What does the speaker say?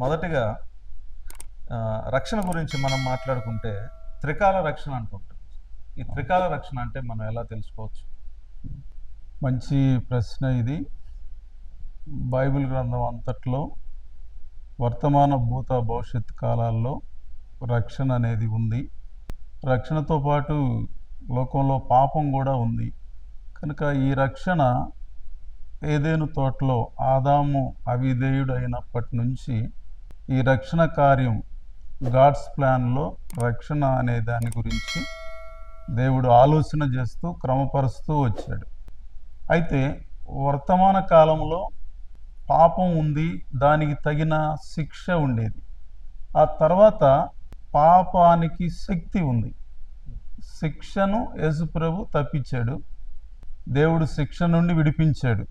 మొదటిగా రక్షణ గురించి మనం మాట్లాడుకుంటే త్రికాల రక్షణ అంటుంటాం. ఈ త్రికాల రక్షణ అంటే మనం ఎలా తెలుసుకోవచ్చు? మంచి ప్రశ్న ఇది. బైబిల్ గ్రంథం అంతట్లో వర్తమాన భూత భవిష్యత్ కాలాల్లో రక్షణ అనేది ఉంది. రక్షణతో పాటు లోకంలో పాపం కూడా ఉంది. కనుక ఈ రక్షణ ఏదేను తోటలో ఆదాము అవిధేయుడు అయినప్పటి నుంచి ఈ రక్షణ కార్యం గాడ్స్ ప్లాన్లో రక్షణ అనే దాని గురించి దేవుడు ఆలోచన చేస్తూ క్రమపరుస్తూ వచ్చాడు. అయితే వర్తమాన కాలంలో పాపం ఉంది, దానికి తగిన శిక్ష ఉండేది. ఆ తర్వాత పాపానికి శక్తి ఉంది. శిక్షను యేసుప్రభు తప్పించాడు, దేవుడు శిక్ష నుండి విడిపించాడు.